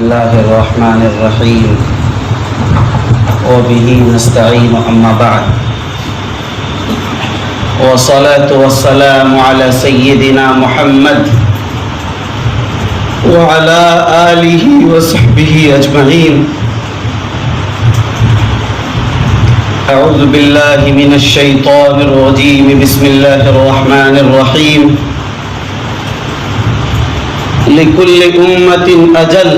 الله الرحمن الرحيم وبه نستعين أما بعد والصلاة والسلام على سيدنا محمد وعلى آله وصحبه أجمعين. أعوذ بالله من الشيطان الرجيم. بسم الله الرحمن الرحيم. لكل أمة أجل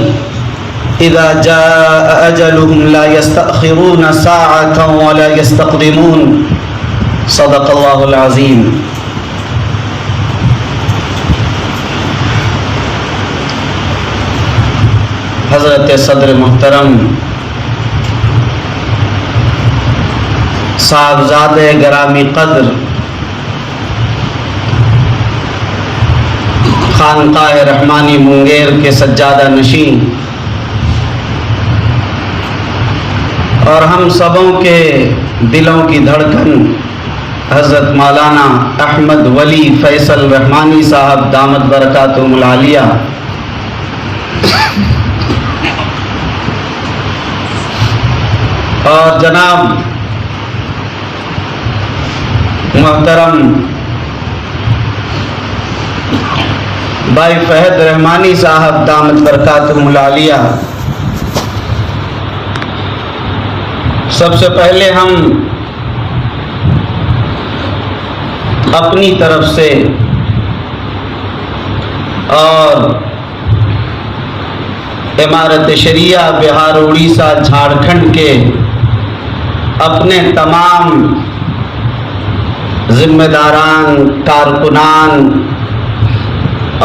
إذا جاء أجلهم لا يستأخرون ساعة ولا يستقدمون. صدق الله العظيم. حضرت صدر محترم صاحبزادہ گرامی قدر خانقاہ رحمانی منگیر کے سجادہ نشین اور ہم سبوں کے دلوں کی دھڑکن حضرت مولانا احمد ولی فیصل رحمانی صاحب دامت برکاتہم العالیہ، اور جناب محترم بھائی فہد رحمانی صاحب دامت برکاتہم العالیہ، سب سے پہلے ہم اپنی طرف سے اور امارت شریعہ بہار اڑیسہ جھارکھنڈ کے اپنے تمام ذمہ داران، کارکنان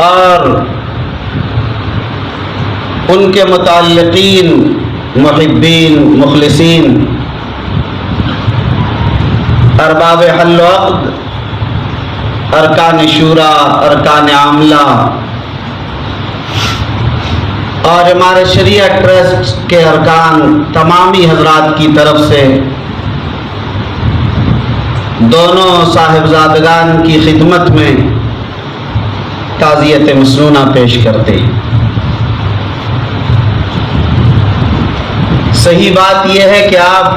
اور ان کے متعلقین، محبین، مخلصین، ارباب حل و عقد، ارکان شورا، ارکان عاملہ اور ہمارے شریعہ ٹرسٹ کے ارکان، تمامی حضرات کی طرف سے دونوں صاحبزادگان کی خدمت میں تعزیت مسنونہ پیش کرتے ہیں۔ صحیح بات یہ ہے کہ آپ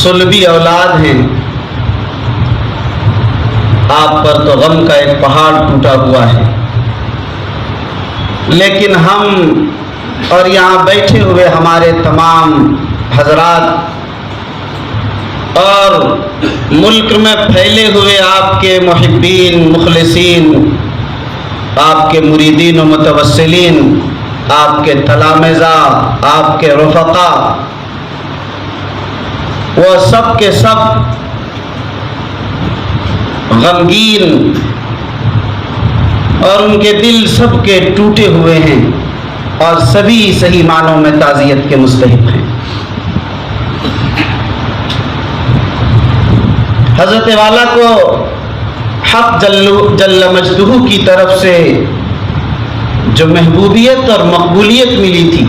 صلبی اولاد ہیں، آپ پر تو غم کا ایک پہاڑ ٹوٹا ہوا ہے، لیکن ہم اور یہاں بیٹھے ہوئے ہمارے تمام حضرات اور ملک میں پھیلے ہوئے آپ کے محبین، مخلصین، آپ کے مریدین و متوسلین، آپ کے تلامذہ، آپ کے رفقا، وہ سب کے سب غمگین اور ان کے دل سب کے ٹوٹے ہوئے ہیں اور سبھی صحیح معنوں میں تعزیت کے مستحق ہیں۔ حضرت والا کو حق جل مجدہ کی طرف سے جو محبوبیت اور مقبولیت ملی تھی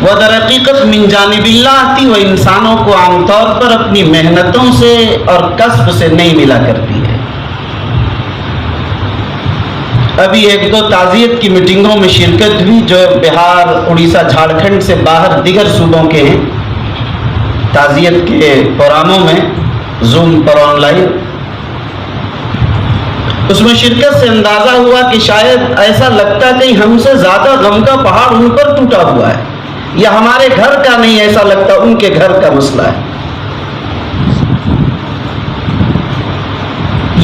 وہ در حقیقت من جانب اللہ تھی، وہ انسانوں کو عام طور پر اپنی محنتوں سے اور کسب سے نہیں ملا کرتی ہے۔ ابھی ایک دو تعزیت کی میٹنگوں میں شرکت ہوئی جو بہار، اڑیسہ، جھارکھنڈ سے باہر دیگر صوبوں کے ہیں، تعزیت کے پروگراموں میں زوم پر آن لائن، اس میں شرکت سے اندازہ ہوا کہ شاید ایسا لگتا کہ ہم سے زیادہ غم کا پہاڑ ان پر ٹوٹا ہوا ہے، یا ہمارے گھر کا نہیں، ایسا لگتا ان کے گھر کا مسئلہ ہے۔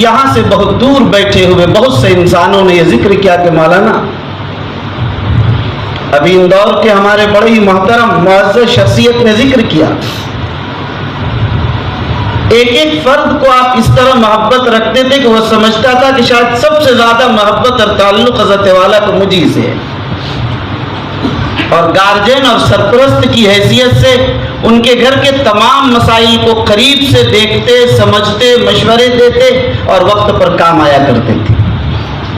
یہاں سے بہت دور بیٹھے ہوئے بہت سے انسانوں نے یہ ذکر کیا کہ مولانا ابھی اندور کے ہمارے بڑے ہی محترم معزز شخصیت نے ذکر کیا، ایک ایک فرد کو آپ اس طرح محبت رکھتے تھے کہ وہ سمجھتا تھا کہ شاید سب سے زیادہ محبت اور تعلق حضرت والا کو مجھے سے ہے، اور گارجین اور سرپرست کی حیثیت سے ان کے گھر کے تمام مسائل کو قریب سے دیکھتے، سمجھتے، مشورے دیتے اور وقت پر کام آیا کرتے تھے۔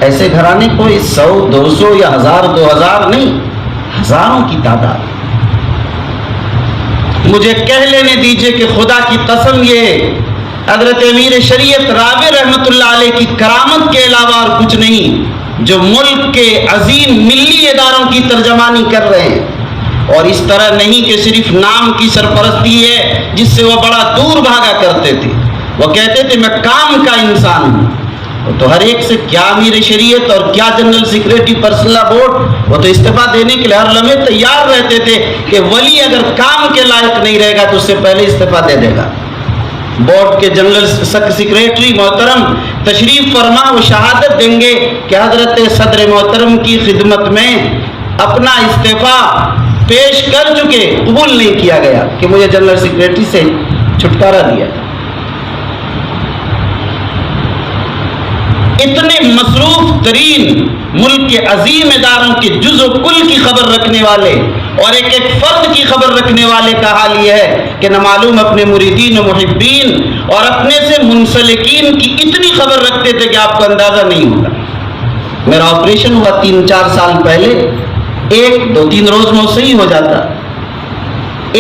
ایسے گھرانے کوئی 100، 200 یا 1000، 2000 نہیں، ہزاروں کی تعداد۔ مجھے کہہ لینے دیجئے کہ خدا کی قسم یہ حضرت امیر شریعت رابع رحمت اللہ علیہ کی کرامت کے علاوہ اور کچھ نہیں، جو ملک کے عظیم ملی اداروں کی ترجمانی کر رہے ہیں. اور اس طرح نہیں کہ صرف نام کی سرپرستی ہے جس سے وہ بڑا دور بھاگا کرتے تھے. وہ کہتے تھے میں کام کا انسان ہوں. تو ہر ایک سے کیا امیر شریعت اور کیا جنرل سیکریٹری پرسنل بورڈ، وہ تو استعفیٰ دینے کے لیے ہر لمحے تیار رہتے تھے کہ ولی اگر کام کے لائق نہیں رہے گا تو اس سے پہلے استعفیٰ دے دے گا. بورڈ کے جنرل سیکریٹری محترم تشریف فرما وہ شہادت دیں گے کہ حضرت صدر محترم کی خدمت میں اپنا استعفیٰ پیش کر چکے، قبول نہیں کیا گیا کہ مجھے جنرل سیکریٹری سے چھٹکارا دیا. اتنے مصروف ترین ملک کے عظیم اداروں کے جز و کل کی خبر رکھنے والے اور ایک ایک فرد کی خبر رکھنے والے کا حال یہ ہے کہ نہ معلوم اپنے مریدین و محبین اور اپنے سے منسلکین کی اتنی خبر رکھتے تھے کہ آپ کو اندازہ نہیں ہوگا. میرا آپریشن ہوا 3-4 سال پہلے، 1-2-3 روز میں صحیح ہو جاتا.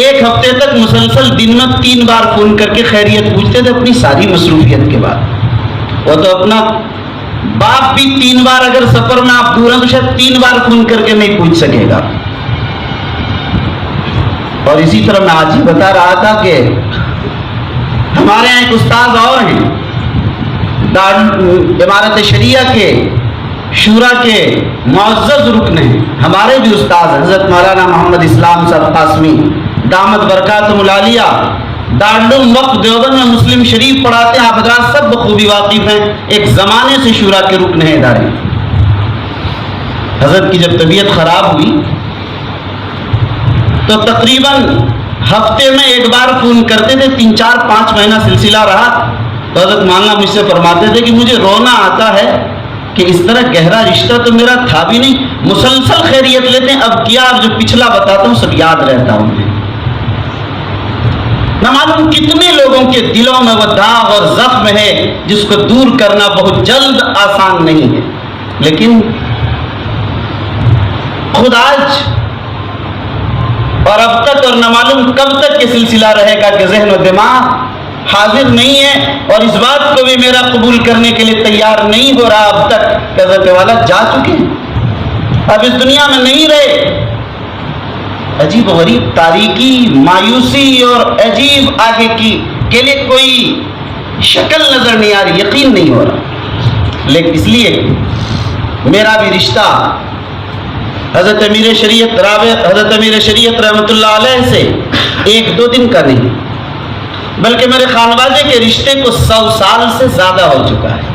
1 ہفتے تک مسلسل دن میں 3 بار فون کر کے خیریت پوچھتے تھے اپنی ساری مصروفیت کے بعد. وہ تو اپنا باپ بھی 3 بار اگر سفر میں آپ دور ہیں تو شاید 3 بار فون کر کے نہیں پوچھ سکے گا. اور اسی طرح میں آج ہی بتا رہا تھا کہ ہمارے یہاں ایک استاد اور ہیں، امارت شریعہ کے شورا کے معزز رکن ہیں، ہمارے بھی استاد حضرت مولانا محمد اسلام صاحب قاسمی دامت برکاتہم العالیہ، دارالعلوم وقف دیوبند میں مسلم شریف پڑھاتے ہیں. آپ حضرات سب بخوبی واقف ہیں، ایک زمانے سے شورا کے رکن ہیں ادارے. حضرت کی جب طبیعت خراب ہوئی تو تقریباً ہفتے میں 1 بار فون کرتے تھے. 3-4-5 مہینہ سلسلہ رہا تو حضرت مولانا مجھ سے فرماتے تھے کہ مجھے رونا آتا ہے کہ اس طرح گہرا رشتہ تو میرا تھا بھی نہیں، مسلسل خیریت لیتے ہیں. اب کیا جو پچھلا بتاتا ہوں سب یاد رہتا ہوں میں. نہ معلوم کتنے لوگوں کے دلوں میں وہ داغ اور زخم ہے جس کو دور کرنا بہت جلد آسان نہیں ہے. لیکن خود آج اور اب تک اور نہ معلوم کب تک یہ سلسلہ رہے گا کہ ذہن و دماغ حاضر نہیں ہے اور اس بات کو بھی میرا قبول کرنے کے لیے تیار نہیں ہو رہا اب تک کہ حضرت والا جا چکے ہیں، اب اس دنیا میں نہیں رہے. عجیب و غریب تاریکی، مایوسی اور عجیب آگے کی کے لیے کوئی شکل نظر نہیں آ رہی، یقین نہیں ہو رہا. لیکن اس لیے میرا بھی رشتہ حضرت امیر شریعت رحمۃ اللہ علیہ سے 1-2 دن کا نہیں بلکہ میرے خانوادے کے رشتے کو 100 سال سے زیادہ ہو چکا ہے.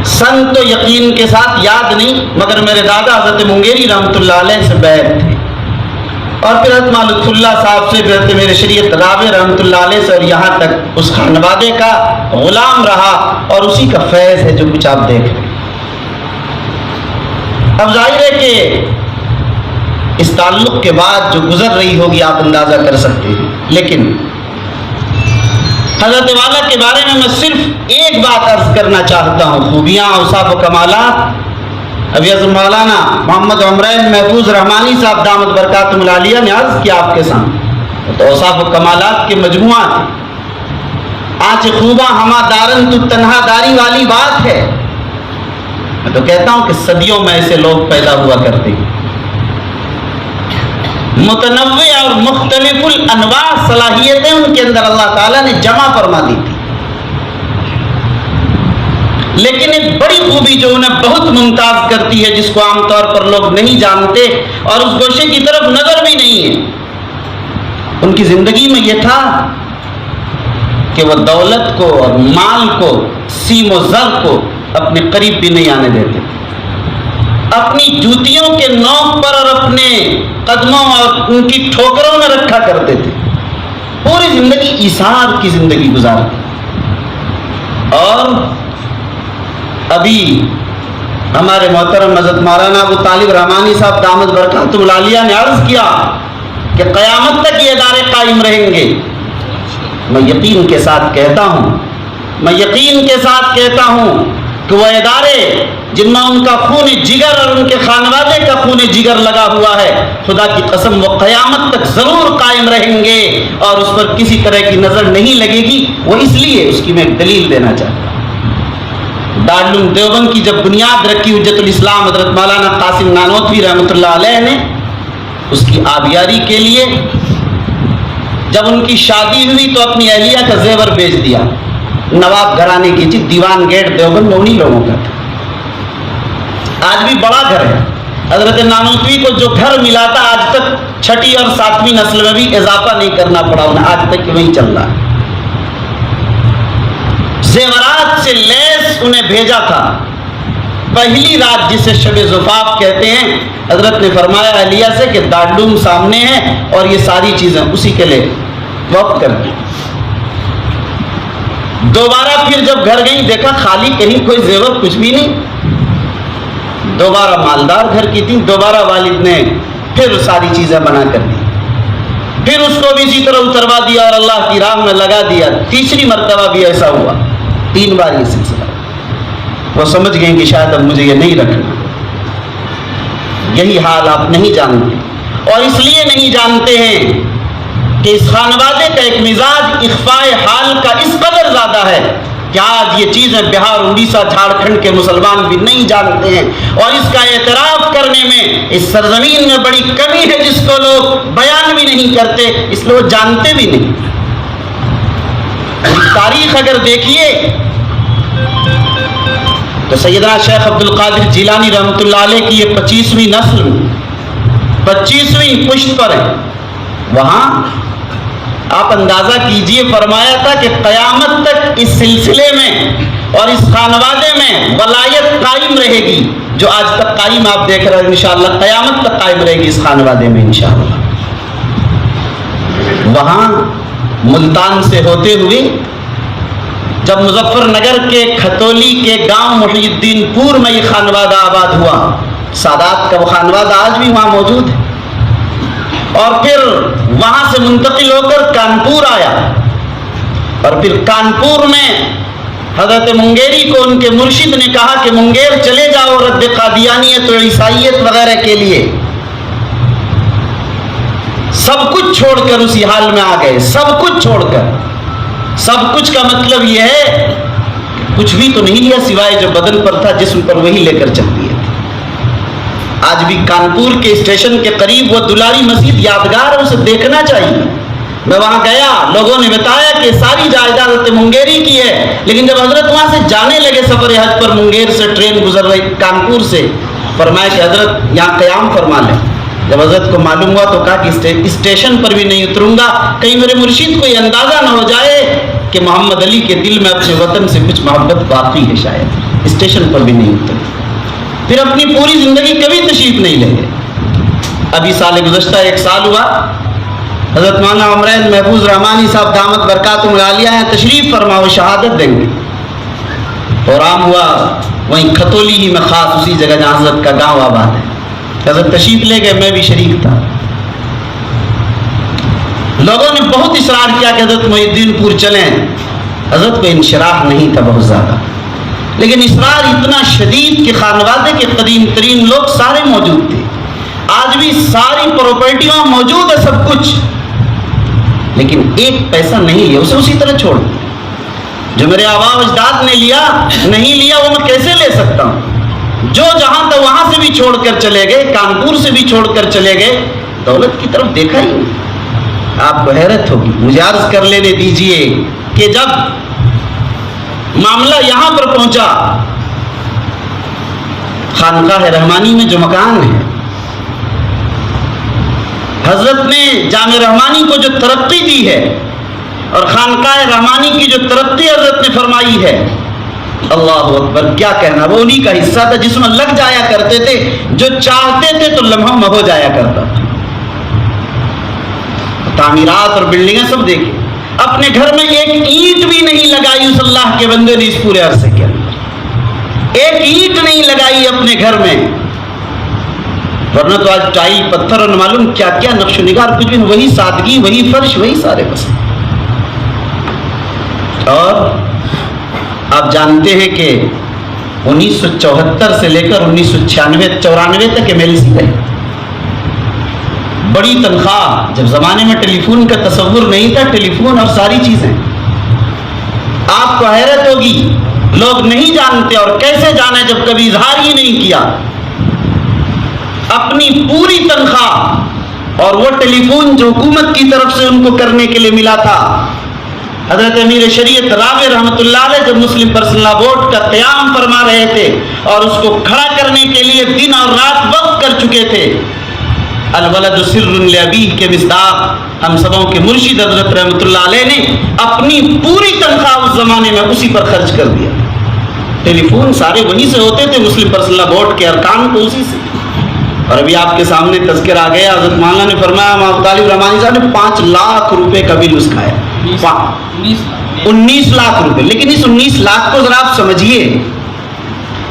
سن تو یقین کے ساتھ یاد نہیں، مگر میرے دادا حضرت منگیری رحمۃ اللہ علیہ سے بیعت تھے اور پھر حضرت لطف اللہ صاحب سے حضرت امیر شریعت راوے رحمۃ اللہ علیہ سے، اور یہاں تک اس خانوادے کا غلام رہا اور اسی کا فیض ہے جو کچھ آپ دیکھ رہے ہیں. اب ظاہر ہے کہ اس تعلق کے بعد جو گزر رہی ہوگی آپ اندازہ کر سکتے ہیں. لیکن حضرت والا کے بارے میں صرف ایک بات عرض کرنا چاہتا ہوں، خوبیاں، اوصاف و کمالات. ابھی حضرت مولانا محمد عمرین محفوظ رحمانی صاحب دامت برکاتہم العالیہ نے عرض کیا آپ کے سامنے، تو اوصاف و کمالات کے مجموعہ ہے. آنچ خوباں ہما دارن تو تنہا داری والی بات ہے. میں تو کہتا ہوں کہ صدیوں میں ایسے لوگ پیدا ہوا کرتے ہیں، متنوع اور مختلف الانواع صلاحیتیں ان کے اندر اللہ تعالیٰ نے جمع فرما دی تھی. لیکن ایک بڑی خوبی جو انہیں بہت ممتاز کرتی ہے، جس کو عام طور پر لوگ نہیں جانتے اور اس گوشے کی طرف نظر بھی نہیں ہے، ان کی زندگی میں یہ تھا کہ وہ دولت کو اور مال کو، سیم و زر کو اپنے قریب بھی نہیں آنے دیتے. اپنی جوتیوں کے نوک پر اور اپنے قدموں اور ان کی ٹھوکروں میں رکھا کرتے تھے. پوری زندگی ایثار کی زندگی گزارتے. اور ابھی ہمارے محترم حضرت مولانا ابو طالب رحمانی صاحب دامت برکاتہم العالیہ نے عرض کیا کہ قیامت تک یہ ادارے قائم رہیں گے. میں یقین کے ساتھ کہتا ہوں کہ وہ ادارے جن میں ان کا خون جگر اور ان کے خانوادے کا خون جگر لگا ہوا ہے، خدا کی قسم وہ قیامت تک ضرور قائم رہیں گے اور اس پر کسی طرح کی نظر نہیں لگے گی. وہ اس لیے اس کی میں ایک دلیل دینا چاہتا ہوں. دارالعلوم دیوبند کی جب بنیاد رکھی حجت الاسلام حضرت مولانا قاسم نانوتوی رحمۃ اللہ علیہ نے اس کی آبیاری کے لیے، جب ان کی شادی ہوئی تو اپنی اہلیہ کا زیور بیچ دیا، نواب گھرانے کی چیز، دیوان گیٹ دیوبند میں انہی لوگوں کا تھا۔ آج بھی بڑا گھر ہے، حضرت نانوتوی کو جو گھر ملا تھا آج تک 6 اور 7 نسل میں بھی اضافہ نہیں کرنا پڑا انہیں، آج تک وہی چل رہا ہے۔ زیورات سے لیس انہیں بھیجا تھا۔ پہلی رات جسے شب زفاف کہتے ہیں، حضرت نے فرمایا اہلیہ سے کہ دارالعلوم سامنے ہے اور یہ ساری چیزیں اسی کے لیے وقف کر دی۔ دوبارہ پھر جب گھر گئی دیکھا خالی، کہیں کوئی زیور کچھ بھی نہیں۔ دوبارہ مالدار گھر کی تھی، دوبارہ والد نے پھر ساری چیزیں بنا کر دی، پھر اس کو بھی اسی طرح اتروا دیا اور اللہ کی راہ میں لگا دیا۔ تیسری مرتبہ بھی ایسا ہوا، 3 بار یہ سلسلہ۔ وہ سمجھ گئے کہ شاید اب مجھے یہ نہیں رکھنا۔ یہی حال آپ نہیں جانتے، اور اس لیے نہیں جانتے ہیں کہ اس خانوادے کا ایک مزاج اخفاء حال کا اس قدر زیادہ ہے کہ آج یہ چیزیں بہار، اڑیسہ، جھارکھنڈ کے مسلمان بھی نہیں جانتے ہیں، اور اس کا اعتراف کرنے میں اس سرزمین میں بڑی کمی ہے جس کو لوگ بیان بھی نہیں کرتے، اس لیے وہ جانتے بھی نہیں۔ تاریخ اگر دیکھیے تو سیدنا شیخ عبد القادر جیلانی رحمۃ اللہ علیہ کی یہ 25ویں نسل، 25ویں پشت پر ہے۔ وہاں آپ اندازہ کیجئے، فرمایا تھا کہ قیامت تک اس سلسلے میں اور اس خانوادے میں ولایت قائم رہے گی، جو آج تک قائم آپ دیکھ رہے ہیں، انشاءاللہ قیامت تک قائم رہے گی اس خانوادے میں انشاءاللہ۔ وہاں ملتان سے ہوتے ہوئے جب مظفر نگر کے کھتولی کے گاؤں محی الدین پور میں یہ خانوادہ آباد ہوا، سادات کا وہ خانوادہ آج بھی وہاں موجود ہے، اور پھر وہاں سے منتقل ہو کر کانپور آیا، اور پھر کانپور میں حضرت منگیری کو ان کے مرشد نے کہا کہ منگیر چلے جاؤ رد قادیانیت و عیسائیت وغیرہ کے لیے۔ سب کچھ چھوڑ کر اسی حال میں آ گئے، سب کچھ چھوڑ کر۔ سب کچھ کا مطلب یہ ہے کچھ بھی تو نہیں لیا سوائے جو بدن پر تھا، جسم پر وہی لے کر چل دیے تھے۔ آج بھی کانپور کے اسٹیشن کے قریب وہ دلاری مسجد یادگار ہے، اسے دیکھنا چاہیے۔ میں وہاں گیا، لوگوں نے بتایا کہ ساری جائیداد حضرت منگیری کی ہے، لیکن جب حضرت وہاں سے جانے لگے سفر حج پر، منگیر سے ٹرین گزر رہی کانپور سے، فرمایا کہ حضرت یہاں قیام فرما لیں۔ جب حضرت کو معلوم ہوا تو کہا کہ اسٹیشن پر بھی نہیں اتروں گا، کہیں میرے مرشد کو یہ اندازہ نہ ہو جائے کہ محمد علی کے دل میں اپنے وطن سے کچھ محبت باقی ہے، شاید اسٹیشن پر بھی نہیں اترے۔ پھر اپنی پوری زندگی کبھی تشریف نہیں لے گئے۔ ابھی سال گزشتہ 1 سال ہوا، حضرت مولانا عمرین محفوظ رحمانی صاحب دامت برکاتہم العالیہ ہیں، تشریف فرما، وہ شہادت دیں گے۔ پروگرام ہوا وہیں کھتولی ہی میں، خاص اسی جگہ جہاں حضرت کا گاؤں آباد ہے۔ حضرت تشریف لے گئے، میں بھی شریک تھا۔ لوگوں نے بہت اصرار کیا کہ حضرت محی الدین پور چلیں، حضرت کو انشراح نہیں تھا بہت زیادہ، لیکن اصرار اتنا شدید کہ خانوادے کے قدیم ترین لوگ سارے موجود تھے، آج بھی ساری پراپرٹی وہاں موجود ہے، سب کچھ، لیکن ایک پیسہ نہیں لیا، اسے اسی طرح چھوڑ دیا۔ جو میرے آبا و اجداد نے لیا نہیں لیا وہ میں کیسے لے سکتا ہوں؟ جو جہاں تھا وہاں سے بھی چھوڑ کر چلے گئے، کانپور سے بھی چھوڑ کر چلے گئے، دولت کی طرف دیکھا ہی نہیں۔ آپ کو حیرت ہوگی، مجھے عرض کر لینے دیجئے کہ جب معاملہ یہاں پر پہنچا، خانقاہ رحمانی میں جو مکان ہے، حضرت نے جامع رحمانی کو جو ترقی دی ہے اور خانقاہ رحمانی کی جو ترقی حضرت نے فرمائی ہے، اللہ اکبر، کیا کہنا، وہ انہی کا حصہ تھا جس میں لگ جایا کرتے تھے، جو چاہتے تھے تو لمحوں میں ہو جایا کرتا تھا۔ تعمیرات اور بلڈنگیں سب دیکھیں، اپنے گھر میں ایک اینٹ بھی نہیں لگائی اس اللہ کے بندے نے اس پورے عرصے کے اندر، ایک اینٹ نہیں لگائی اپنے گھر میں، ورنہ تو آج ٹائل پتھر اور معلوم کیا کیا نقش و نگار، کچھ بھی وہی سادگی، وہی فرش، وہی سارے بس۔ اور آپ جانتے ہیں کہ 1974 سے لے کر 1996-94 تک MLC رہے، بڑی تنخواہ، جب زمانے میں ٹیلی فون کا تصور نہیں تھا، ٹیلی فون اور ساری چیزیں۔ آپ کو حیرت ہوگی لوگ نہیں جانتے، اور کیسے جانے جب کبھی اظہار ہی نہیں کیا۔ اپنی پوری تنخواہ اور وہ ٹیلی فون جو حکومت کی طرف سے ان کو کرنے کے لیے ملا تھا، حضرت امیر شریعت رابع رحمۃ اللہ علیہ جب مسلم پرسنل لا بورڈ کا قیام فرما رہے تھے اور اس کو کھڑا کرنے کے لیے دن اور رات وقت کر چکے تھے، الولد سر لابیہ کے مصداق ہم سبوں کے مرشد حضرت رحمۃ اللہ علیہ نے اپنی پوری تنخواہ اس زمانے میں اسی پر خرچ کر دیا۔ ٹیلی فون سارے وہیں سے ہوتے تھے، مسلم پرسنل لا بورڈ کے ارکان کو اسی سے۔ اور ابھی آپ کے سامنے تذکر آ گیا، حضرت مولانا نے فرمایا، امام طالب رحمانی صاحب نے 5 لاکھ روپے کا بل اس کا ہے، 19 لاکھ روپے۔ لیکن اس 19 لاکھ کو ذرا آپ سمجھیے،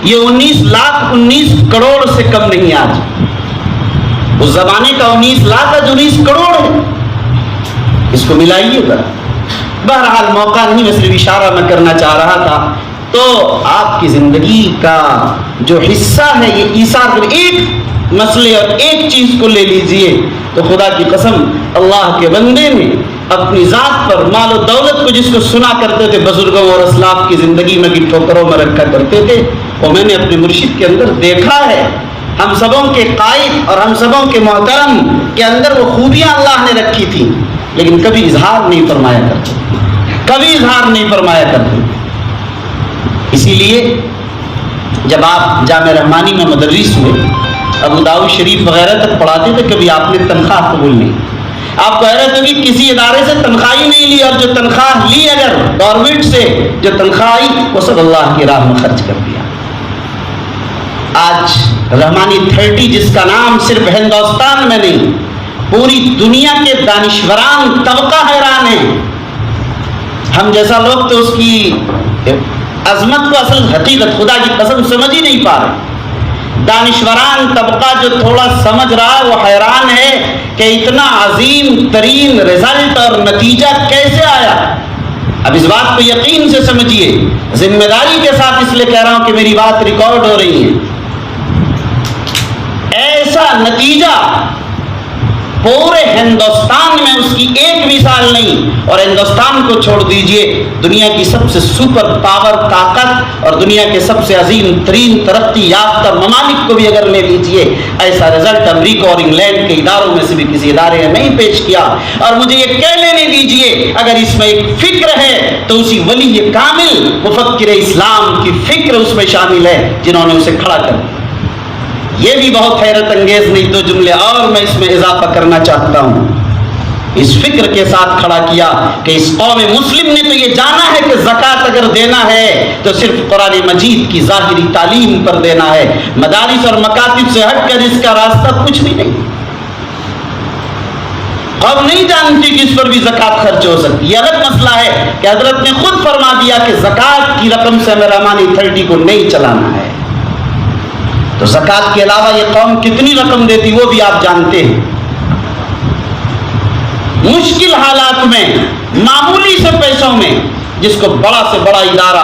یہ 19 لاکھ 19 کروڑ سے کم نہیں آج۔ اس زمانے کا 19 لاکھ آج 19 کروڑ ہے، اس کو ملائیے گا۔ بہرحال موقع نہیں، میں صرف اشارہ میں کرنا چاہ رہا تھا۔ تو آپ کی زندگی کا جو حصہ ہے یہ ایثار کر، ایک مسئلے اور ایک چیز کو لے لیجئے تو خدا کی قسم اللہ کے بندے نے اپنی ذات پر مال و دولت کو جس کو سنا کرتے تھے بزرگوں اور اسلاف کی زندگی میں کی ٹھوکروں میں رکھا کرتے تھے، وہ میں نے اپنے مرشد کے اندر دیکھا ہے۔ ہم سبوں کے قائد اور ہم سبوں کے محترم کے اندر وہ خوبیاں اللہ نے رکھی تھی، لیکن کبھی اظہار نہیں فرمایا کرتے، کبھی اظہار نہیں فرمایا کرتے۔ اسی لیے جب آپ جامعہ رحمانی میں مدرس ہوئے، ابو داؤد شریف وغیرہ تک پڑھاتے تھے، کبھی آپ نے تنخواہ قبول نہیں۔ آپ کو حیرت ہوگی کسی ادارے سے تنخواہ ہی نہیں لی، اور جو تنخواہ لی اگر گورنمنٹ سے جو تنخواہ آئی وہ سب اللہ کی راہ میں خرچ کر دیا۔ آج رحمانی 30 جس کا نام صرف ہندوستان میں نہیں پوری دنیا کے دانشوران طبقہ حیران ہے۔ ہم جیسا لوگ تو اس کی عظمت کو اصل حقیقت خدا کی قسم سمجھ ہی نہیں پا رہے۔ دانشوران طبقہ جو تھوڑا سمجھ رہا ہے وہ حیران ہے کہ اتنا عظیم ترین رزلٹ اور نتیجہ کیسے آیا۔ اب اس بات کو یقین سے سمجھیے، ذمہ داری کے ساتھ اس لیے کہہ رہا ہوں کہ میری بات ریکارڈ ہو رہی ہے۔ ایسا نتیجہ پورے ہندوستان میں اس کی ایک مثال نہیں، اور ہندوستان کو چھوڑ دیجئے دنیا کی سب سے سپر پاور طاقت اور دنیا کے سب سے عظیم ترین ترقی یافتہ ممالک کو بھی اگر لے لیجئے، ایسا رزلٹ امریکہ اور انگلینڈ کے اداروں میں سے بھی کسی ادارے نے نہیں پیش کیا۔ اور مجھے یہ کہہ لینے دیجئے اگر اس میں ایک فکر ہے تو اسی ولی کامل مفکر اسلام کی فکر اس میں شامل ہے جنہوں نے اسے کھڑا کر دیا۔ یہ بھی بہت حیرت انگیز نہیں، 2 جملے اور میں اس میں اضافہ کرنا چاہتا ہوں۔ اس فکر کے ساتھ کھڑا کیا کہ اس قوم مسلم نے تو یہ جانا ہے کہ زکوٰۃ اگر دینا ہے تو صرف قرآن مجید کی ظاہری تعلیم پر دینا ہے، مدارس اور مکاتب سے ہٹ کر اس کا راستہ کچھ بھی نہیں۔ قوم نہیں جانتی کہ اس پر بھی زکوٰۃ خرچ ہو سکتی، یہ الگ مسئلہ ہے کہ حضرت نے خود فرما دیا کہ زکوٰۃ کی رقم سے ہمیں رحمانی 30 کو نہیں چلانا ہے۔ تو زکوٰۃ کے علاوہ یہ قوم کتنی رقم دیتی وہ بھی آپ جانتے ہیں۔ مشکل حالات میں معمولی سے پیسوں میں جس کو بڑا سے بڑا ادارہ،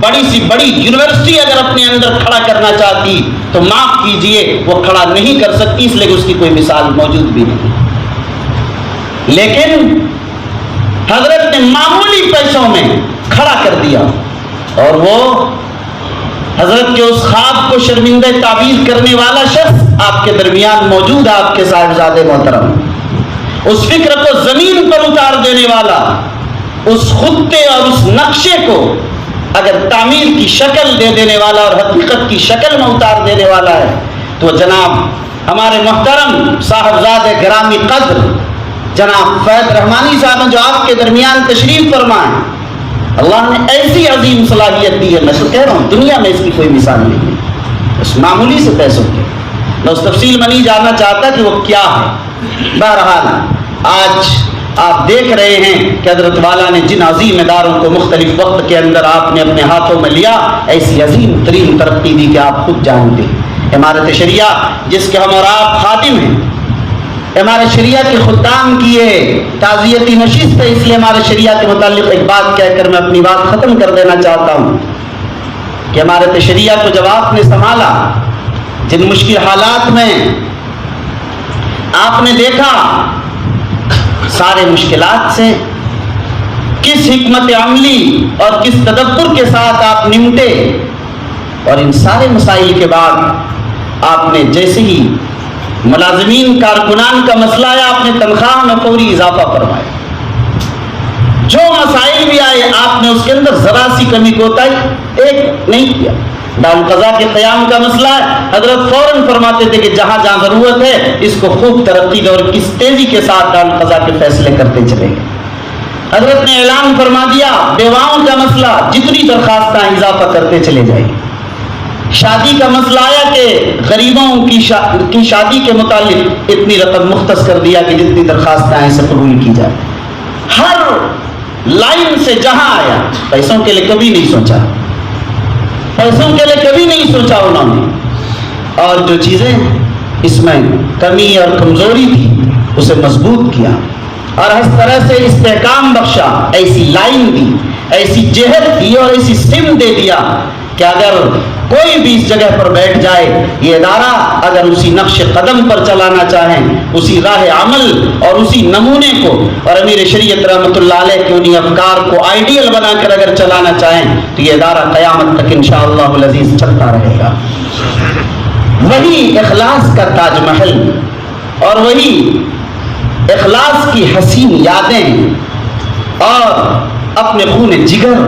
بڑی سی بڑی یونیورسٹی اگر اپنے اندر کھڑا کرنا چاہتی تو معاف کیجئے وہ کھڑا نہیں کر سکتی، اس لیے کہ اس کی کوئی مثال موجود بھی نہیں۔ لیکن حضرت نے معمولی پیسوں میں کھڑا کر دیا، اور وہ حضرت کے اس خواب کو شرمندہ تعبیر کرنے والا شخص آپ کے درمیان موجود ہے، آپ کے صاحبزادے محترم۔ اس فکر کو زمین پر اتار دینے والا، اس خطے اور اس نقشے کو اگر تعمیر کی شکل دے دینے والا اور حقیقت کی شکل میں اتار دینے والا ہے تو جناب ہمارے محترم صاحبزادے گرامی قدر جناب فیض رحمانی صاحب جو آپ کے درمیان تشریف فرمائیں، اللہ نے ایسی عظیم صلاحیت دی ہے، میں تو کہہ رہا ہوں دنیا میں اس کی کوئی مثال نہیں ہے، اس معمولی سے پیسوں کے۔ میں اس تفصیل میں نہیں جاننا چاہتا کہ وہ کیا ہے۔ بہرحال آج آپ دیکھ رہے ہیں کہ حضرت والا نے جن عظیم اداروں کو مختلف وقت کے اندر آپ نے اپنے ہاتھوں میں لیا، ایسی عظیم ترین ترقی دی کہ آپ خود جانتے ہیں۔ عمارت شریعہ جس کے ہم اور آپ خادم ہیں، عمارت شریعہ کے خدام کی یہ تعزیتی نشست ہے، اس لیے عمارت شریعہ کے متعلق ایک بات کہہ کر میں اپنی بات ختم کر دینا چاہتا ہوں کہ عمارت شریعہ کو جب آپ نے سنبھالا، جن مشکل حالات میں آپ نے دیکھا، سارے مشکلات سے کس حکمت عملی اور کس تدبر کے ساتھ آپ نمٹے، اور ان سارے مسائل کے بعد آپ نے جیسے ہی ملازمین کارکنان کا مسئلہ آیا آپ نے تنخواہ میں فوری اضافہ فرمایا، جو مسائل بھی آئے آپ نے اس کے اندر ذرا سی کمی کوتاہی ایک نہیں کیا۔ دارالقضا کے قیام کا مسئلہ ہے، حضرت فوراً فرماتے تھے کہ جہاں جہاں ضرورت ہے اس کو خوب ترقی دو، اور کس تیزی کے ساتھ دارالقضا کے فیصلے کرتے چلے گئے۔ حضرت نے اعلان فرما دیا بیواؤں کا مسئلہ جتنی درخواستیں اضافہ کرتے چلے جائیں۔ شادی کا مسئلہ آیا کہ غریبوں کی شادی کے متعلق اتنی رقم مختص کر دیا کہ جتنی درخواستیں ہیں اسے قبول کی جائے۔ ہر لائن سے جہاں آیا، پیسوں کے لیے کبھی نہیں سوچا، پیسوں کے لیے کبھی نہیں سوچا انہوں نے، اور جو چیزیں اس میں کمی اور کمزوری تھی اسے مضبوط کیا، اور اس طرح سے استحکام بخشا، ایسی لائن دی، ایسی جہت دی اور ایسی سمت دے دیا کہ اگر کوئی بھی اس جگہ پر بیٹھ جائے، یہ ادارہ اگر اسی نقش قدم پر چلانا چاہیں، اسی راہ عمل اور اسی نمونے کو اور امیر شریعت رحمۃ اللہ علیہ کے انہی افکار کو آئیڈیل بنا کر اگر چلانا چاہیں تو یہ ادارہ قیامت تک انشاءاللہ العزیز چلتا رہے گا۔ وہی اخلاص کا تاج محل اور وہی اخلاص کی حسین یادیں اور اپنے خون جگر،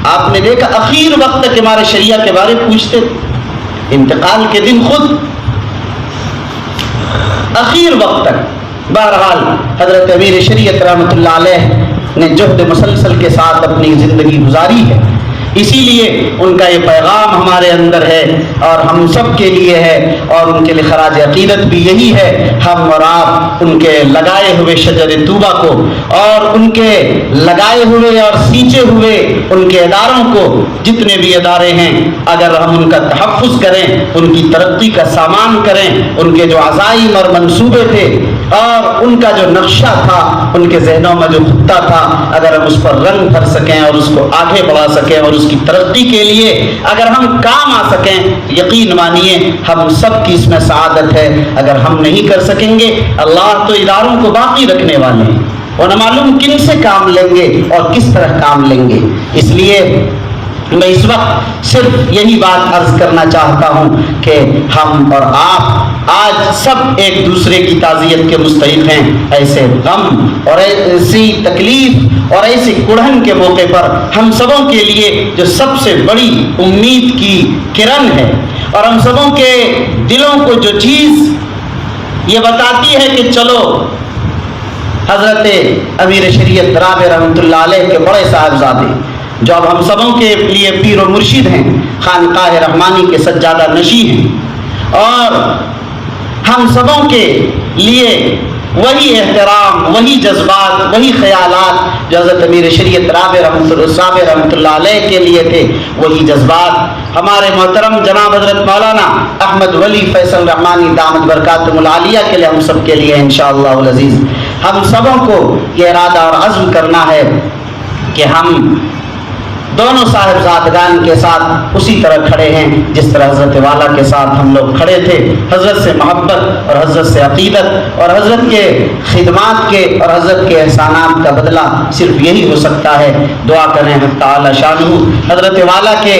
آپ نے دیکھا اخیر وقت تک ہمارے شریعہ کے بارے پوچھتے تھے، انتقال کے دن خود اخیر وقت تک۔ بہرحال حضرت امیر شریعت رحمۃ اللہ علیہ نے جہد مسلسل کے ساتھ اپنی زندگی گزاری ہے، اسی لیے ان کا یہ پیغام ہمارے اندر ہے اور ہم سب کے لیے ہے، اور ان کے لیے خراج عقیدت بھی یہی ہے۔ ہم اور آپ ان کے لگائے ہوئے شجر طوبہ کو اور ان کے لگائے ہوئے اور سینچے ہوئے ان کے اداروں کو، جتنے بھی ادارے ہیں، اگر ہم ان کا تحفظ کریں، ان کی ترقی کا سامان کریں، ان کے جو عزائم اور منصوبے تھے اور ان کا جو نقشہ تھا، ان کے ذہنوں میں جو خطہ تھا، اگر ہم اس پر رنگ بھر سکیں اور اس کو آگے بڑھا سکیں اور اس کی ترقی کے لیے اگر ہم کام آ سکیں، یقین مانیے ہم سب کی اس میں سعادت ہے۔ اگر ہم نہیں کر سکیں گے، اللہ تو اداروں کو باقی رکھنے والے ہیں، اور نہ معلوم کن سے کام لیں گے اور کس طرح کام لیں گے۔ اس لیے میں اس وقت صرف یہی بات عرض کرنا چاہتا ہوں کہ ہم اور آپ آج سب ایک دوسرے کی تعزیت کے مستحق ہیں۔ ایسے غم اور ایسی تکلیف اور ایسی کڑھن کے موقع پر ہم سبوں کے لیے جو سب سے بڑی امید کی کرن ہے، اور ہم سبوں کے دلوں کو جو چیز یہ بتاتی ہے کہ چلو، حضرت امیر شریعت رابع رحمۃ اللہ علیہ کے بڑے صاحبزادے جو اب ہم سبوں کے لیے پیر و مرشد ہیں، خانقاہ رحمانی کے سجادہ نشی ہیں، اور ہم سبوں کے لیے وہی احترام، وہی جذبات، وہی خیالات جو حضرت امیر شریعت رابع رحمۃ اللہ علیہ کے لیے تھے، وہی جذبات ہمارے محترم جناب حضرت مولانا احمد ولی فیصل رحمانی دامت برکاتہم العالیہ کے لیے، ہم سب کے لیے انشاءاللہ العزیز۔ ہم سبوں کو یہ ارادہ اور عزم کرنا ہے کہ ہم دونوں صاحبزادگان کے ساتھ اسی طرح کھڑے ہیں جس طرح حضرت والا کے ساتھ ہم لوگ کھڑے تھے۔ حضرت سے محبت اور حضرت سے عقیدت اور حضرت کے خدمات کے اور حضرت کے احسانات کا بدلہ صرف یہی ہو سکتا ہے۔ دعا کریں حق تعالی شانہ حضرت والا کے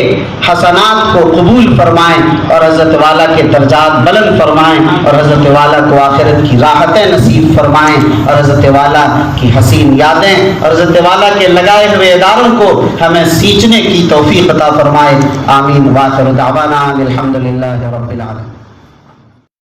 حسنات کو قبول فرمائیں اور حضرت والا کے درجات بلند فرمائیں، اور حضرت والا کو آخرت کی راحتیں نصیب فرمائیں، اور حضرت والا کی حسین یادیں اور حضرت والا کے لگائے ہوئے اداروں کو ہمیں سینچنے کی توفیق عطا فرمائے۔ آمین۔ وآخر دعوانا الحمدللہ رب العالمین۔